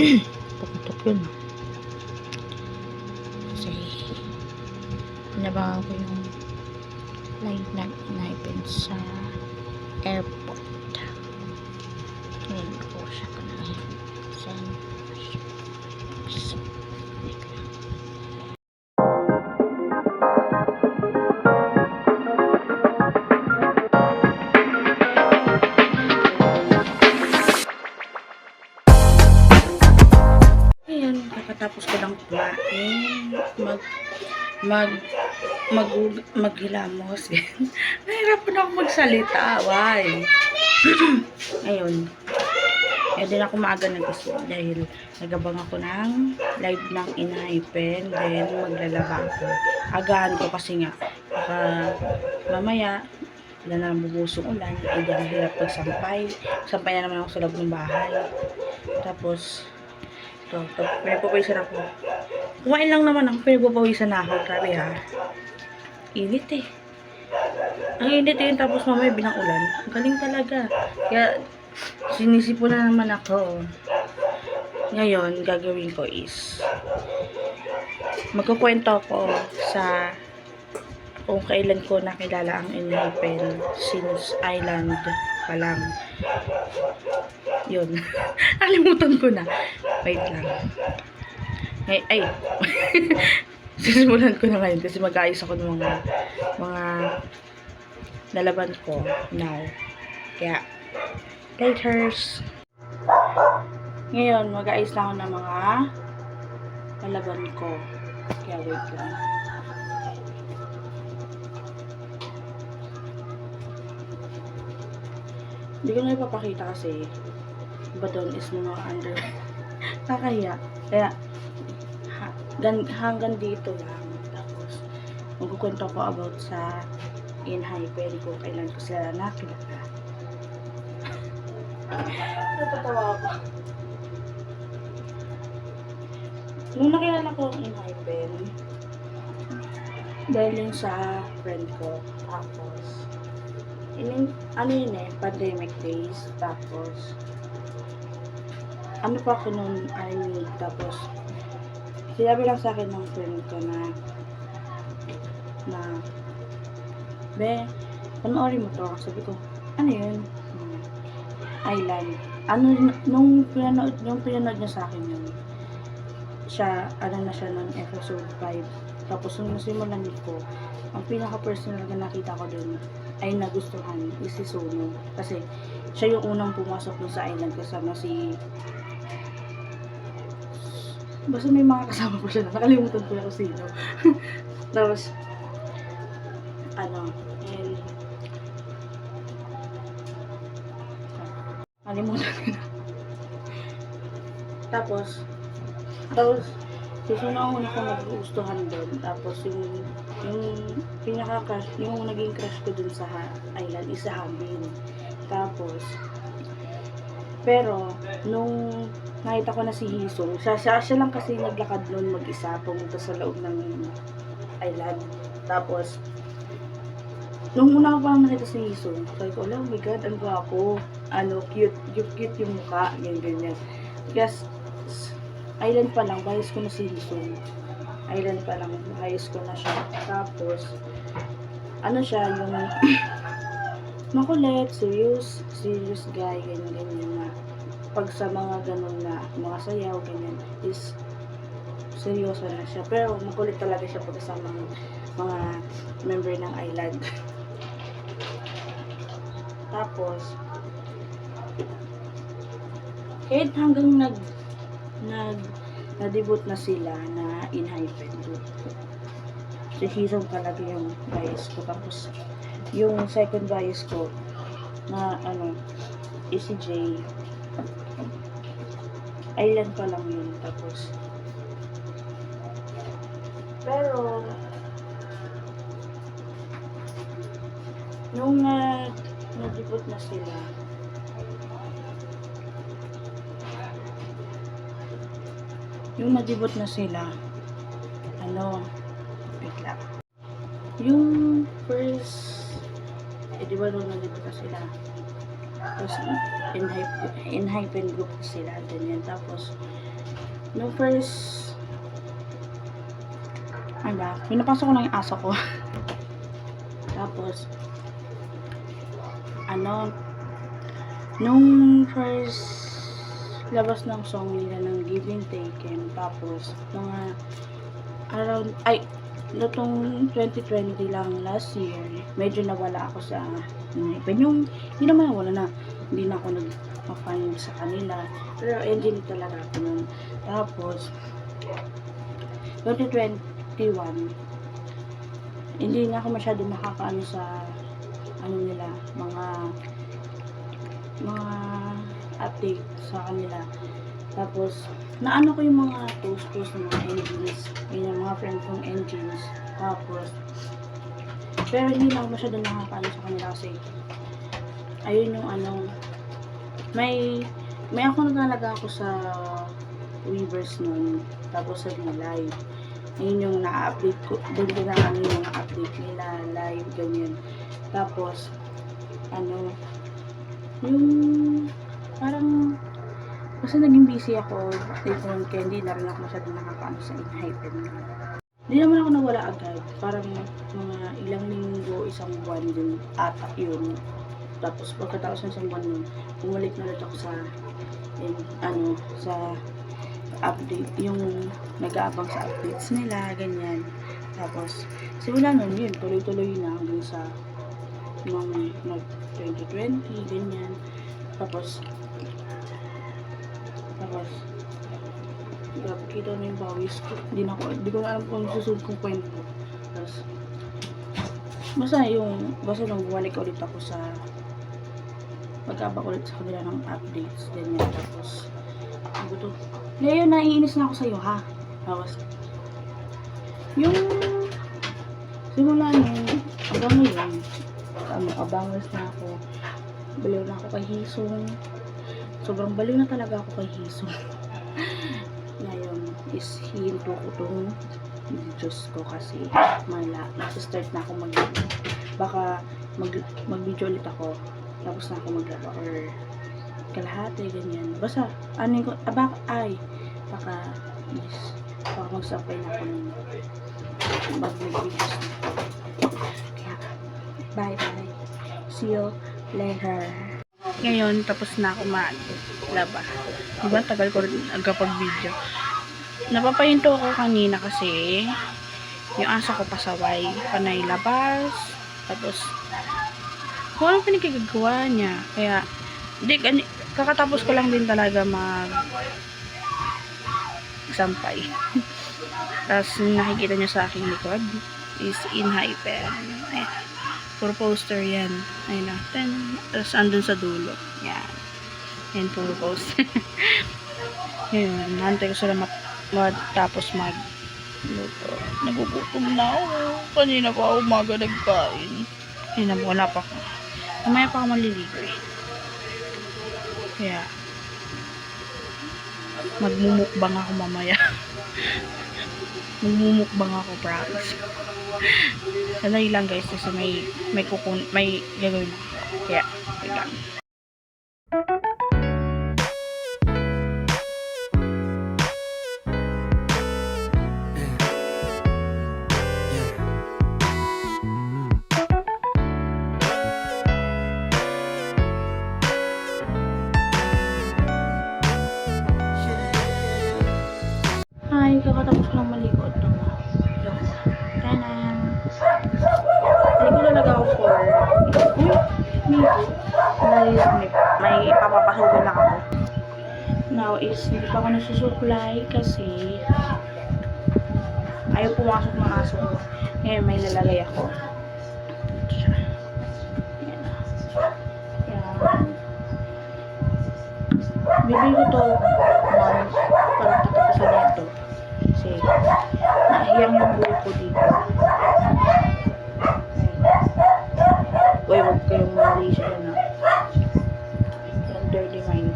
Paputok yun. Kasi, pinabangan ko yung live na in-open sa airport. Ngayon ko siya ko na send. So, wait lang. Ayan, kakatapos ko lang kumain, maghilamos. Nahirapan ako magsalita, why? Ayun. Eh, din ako maaga nagising dahil nagabang ako ng live ng in-hypen, then maglalaba ako. Agahan ko kasi nga, baka mamaya, wala na lang bubusong ulan, ay di hirap pagsampay. Sampay na naman ako sa loob ng bahay. Tapos, ito, pinagpapawisan ako. Kumain lang naman ako, pinagpapawisan na ako. Grabe ha. Init eh. Ang init yun, tapos mamaya binang ulan. Galing talaga. Kaya, sinisipo na naman ako. Ngayon, gagawin ko is, magkukwento ako sa kung kailan ko nakilala ang in-hypen since island pa lang. Yun. Alimutan ko na. Wait lang. Ay. Sisimulan ko na ngayon kasi mag-aayos ako ng mga lalaban ko now. Kaya, laters. Ngayon, mag-aayos na ako ng mga lalaban ko. Kaya, wait lang. Hindi ko na ipapakita kasi iba doon is mga under. Kakahiya. Kaya, hanggang dito lang. Tapos, magkukwento ko about sa in-hypen kung kailan ko sila nakilala. Natatawa ako. Nung nakilala ko ang in-hypen, dahil yun sa friend ko, tapos, ano yun eh, pandemic days, tapos, ano pa ako nun, tapos, sinabi lang sa akin ng friend ko na, be, panoorin mo to. Sabi ko, ano yun? Island. Ano, nung pinanood niya sa akin yun, siya, ano na siya nun, episode 5. Tapos, nung nasimulan ko, ang pinaka-personal na nakita ko dun, ay nagustuhan, is si Sono. Kasi, siya yung unang pumasok dun sa island kasama si, basta may mga kasama ko siya na, nakalimutan ko na kung sino. Tapos, and, nakalimutan ko na. Tapos, susunod ang una ko nagustuhan doon. Tapos, yung pinaka-crush, yung naging crush ko dun sa island is sa Hambin. Tapos, pero, nung nakita ko na si Hisong, siya lang kasi naglakad noon mag-isa, pumunta sa loob ng island. Tapos, nung una ko parang nakita si Hisong, sabi ko, oh my god, ang gwapo. Cute yung mukha, ganyan. Yes, island pa lang, bahis ko na si Hisong. Island pa lang, bahis ko na siya. Tapos, siya, yung makulit, serious guy, ganyan na. Pag sa mga ganun na, mga sayaw, ganyan, is seryoso na siya. Pero, makulit talaga siya pag sa mga member ng island. Tapos, kahit hanggang na-debut na sila na in-hypen group. Si Hisong talaga yung bias ko. Tapos, yung second bias ko na is si Jay. Island pa lang yun. Tapos, pero, nung na-debut na sila, wait lang. Yung first, di ba nung na-debut na sila, tapos in-hypen group sila, ganyan. Tapos, Nung first, ay ba, pinapasok ko lang yung aso ko. Tapos, ano, nung first labas ng song nila ng Give and Taken, tapos, mga around, nitong 2020 lang, last year, medyo nawala ako sa Hypen. Yung, hindi naman nawala na, hindi na ako nag-find sa kanila, pero engine talaga ako nun. Tapos, 2021, hindi na ako masyado makakaano sa ano nila, mga update sa kanila. Tapos naano ko yung mga post ng mga engines, yung mga friend kong engines. Tapos pero hindi na ako masyado nakakaano sa kanila kasi ayun yung ano, may ako nagalaga ako sa Weverse nun, tapos sa live. Ayun yung na-update ko, doon ko na ano yung update nila, live, ganyan. Tapos, ano, yung, parang, kasi naging busy ako, dito kaya hindi na rin ako masyadong nakakaano sa Hypen. Hindi naman ako nawala agad, parang mga ilang linggo, isang buwan din, ata yun. Tapos, pagkatapos ng isang buwan nun, bumalik na ulit ako sa, ano, sa update, yung nag-aabang sa updates nila, ganyan. Tapos, simula nun yun, tuloy-tuloy na hanggang sa mga 2020, ganyan. Tapos, grabe, kita na yung bawis ko. Hindi ko na alam kung susunod kong kwento. Tapos, basta nung bumalik ulit ako sa pag-abang ulit sa kanila ng updates, ganyan. Tapos, ano to? Ngayon, naiinis na ako sa'yo, ha? Tapos, yung simula nung abang ngayon, abangas na ako. Baliw na ako kay Hisong. Sobrang baliw na talaga ako kay Hisong. Ngayon, is hinto ko itong videos ko kasi nasa-start na ako baka mag-video ulit ako. Tapos na ako maglaba or kalahati, ganyan. Basta, baka magsapay na ako ng mag-videos na. Kaya, bye. See you later. Ngayon, tapos na ako maglaba. Diba, tagal ko rin nagkapag-video. Napapahinto ako kanina kasi yung asa ko pasaway, panay labas. Tapos, kung anong pinagkagagawa niya. Kaya, kakatapos ko lang din talaga sampay. Tapos nakikita nyo sa aking likod is in Hypen. Ayan. Puro poster yan. Ayun na. Tapos andun sa dulo. Yan. Yan, puro poster. Yun. Nantay ko sila matapos luto. Nagugutom na ako. Kanina pa umaga nagkain. Ayun na, wala pa ako. Mamaya pa ako maliligo eh. Kaya, magmumukbang ako mamaya. Magmumukbang ako, promise. Sanay lang guys, kasi may gagawin ako. Kaya, wait lang. Hi, kakatapos ko lang maligo. Ito na. Tanan. Maligo talaga ako for may papapasukin lang ako. Now is, hindi pa ako nasusuklay kasi ayaw pumasok ng aso ko. Ngayon may lalagay ako. Yan. Bibili ko to once para tatapusan nito. Kasi nahiyang yung buhay ko dito. Uy, huwag kayong mali siya na. Yung dirty mind.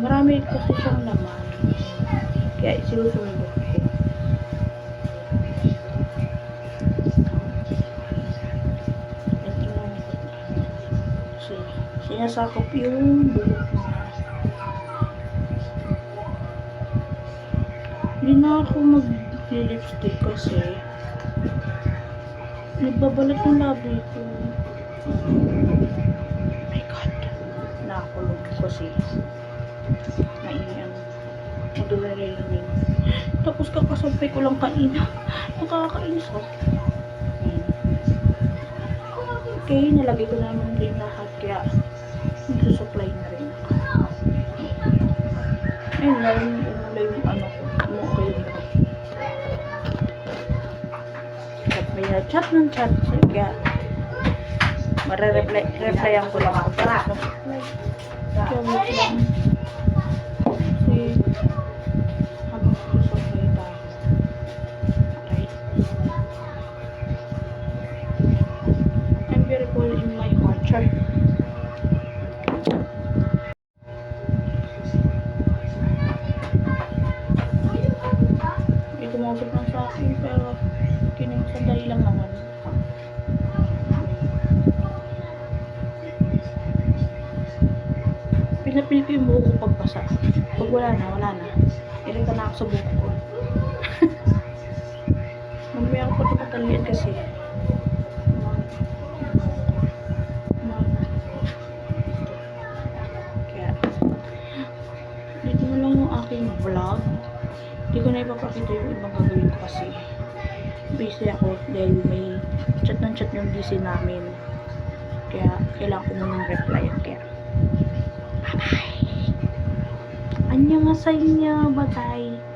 Marami kasi siyang naman. Kaya sinusunod ko. sinasakop yung buhok niya. Hindi na ako mag-lipstick kasi nagbabalat yung labi ko. Oh my God. Nakakulog kasi. Naiyan. Madularinig. Tapos kakasampay ko lang kanina. Nakakainis ako. Okay, nalagay ko naman din lahat. Kaya nagsusupply na rin ako. Ayun na rin yung ano ko. Okay na. May chat ng chat. Kaya replyan ko lang ako. Kaya wait lang. Kasi habang susupply tayo. Okay. I'm beautiful in my heart. Char. May tumusok lang sa akin pero sandali lang naman. Pinapil ko yung buhok ko pagpasa. Pag wala na. Irita na ako sa buhok ko. Mamaya ako pa patalian kasi. Kaya, dito na lang yung aking vlog. Hindi ko na ipapakita yung ibang gagawin ko kasi busy ako dahil may chat yung busy namin. Kaya, kailangan ko munang replyan. Kaya, bye-bye! Annyeonghaseyo, bye-bye!